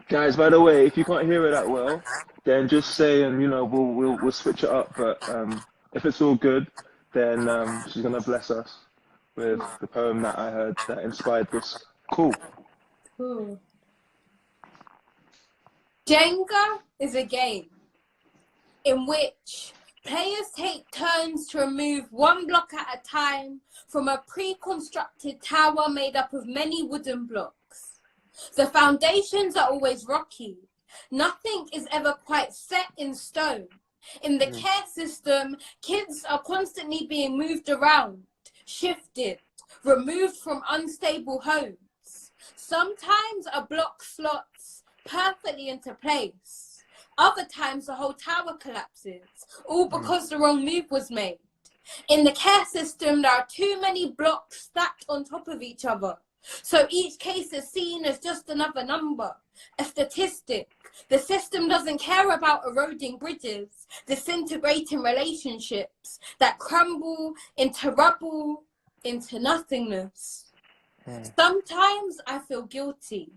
Guys, by the way, if you can't hear it that well, then just say, and you know, we'll switch it up. But if it's all good, then she's gonna bless us with the poem that I heard that inspired this. Cool. Cool. Jenga is a game in which players take turns to remove one block at a time from a pre-constructed tower made up of many wooden blocks. The foundations are always rocky. Nothing is ever quite set in stone. In the care system, kids are constantly being moved around, shifted, removed from unstable homes. Sometimes a block slots perfectly into place. Other times the whole tower collapses, all because the wrong move was made. In the care system, there are too many blocks stacked on top of each other. So each case is seen as just another number, a statistic. The system doesn't care about eroding bridges, disintegrating relationships that crumble into rubble, into nothingness. Sometimes I feel guilty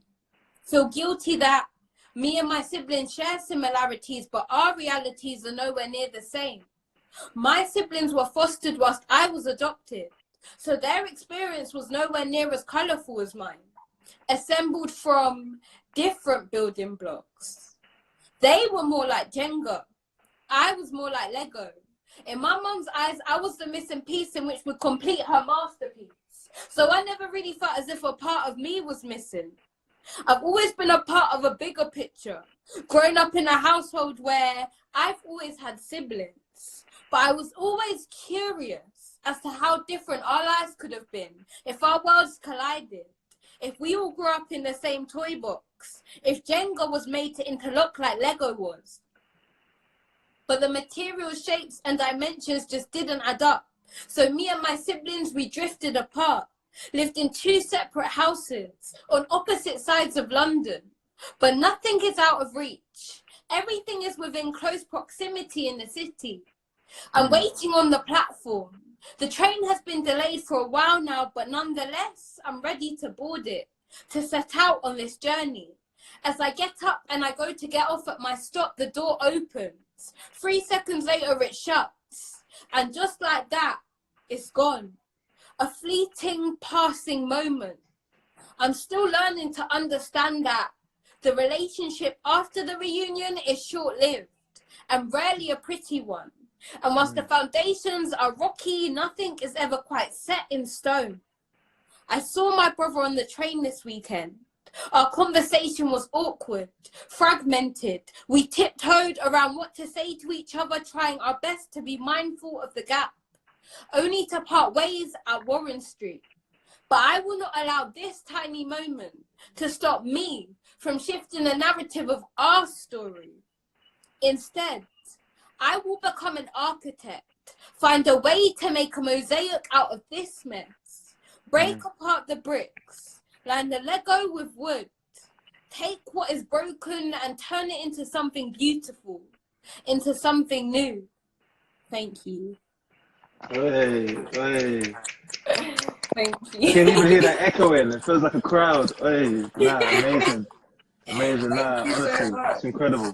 that me and my siblings share similarities, but our realities are nowhere near the same. My siblings were fostered whilst I was adopted, so their experience was nowhere near as colourful as mine, assembled from different building blocks. They were more like Jenga. I was more like Lego. In my mum's eyes, I was the missing piece in which would complete her masterpiece. So I never really felt as if a part of me was missing. I've always been a part of a bigger picture, growing up in a household where I've always had siblings, but I was always curious as to how different our lives could have been if our worlds collided, if we all grew up in the same toy box, if Jenga was made to interlock like Lego was. But the material shapes and dimensions just didn't add up. So me and my siblings, we drifted apart, lived in two separate houses on opposite sides of London. But nothing is out of reach. Everything is within close proximity in the city. I'm waiting on the platform. The train has been delayed for a while now, but nonetheless, I'm ready to board it, to set out on this journey. As I get up and I go to get off at my stop, the door opens. 3 seconds later, it shuts. And just like that, it's gone. A fleeting, passing moment. I'm still learning to understand that the relationship after the reunion is short-lived and rarely a pretty one. And whilst the foundations are rocky, nothing is ever quite set in stone. I saw my brother on the train this weekend. Our conversation was awkward, fragmented. We tiptoed around what to say to each other, trying our best to be mindful of the gap, only to part ways at Warren Street. But I will not allow this tiny moment to stop me from shifting the narrative of our story. Instead, I will become an architect, find a way to make a mosaic out of this mess, break apart the bricks, line the Lego with wood, take what is broken and turn it into something beautiful, into something new. Thank you. Hey, hey. Thank you. You can't even hear that echoing. It feels like a crowd. Hey, nah, amazing. Amazing, nah, honestly, it's incredible.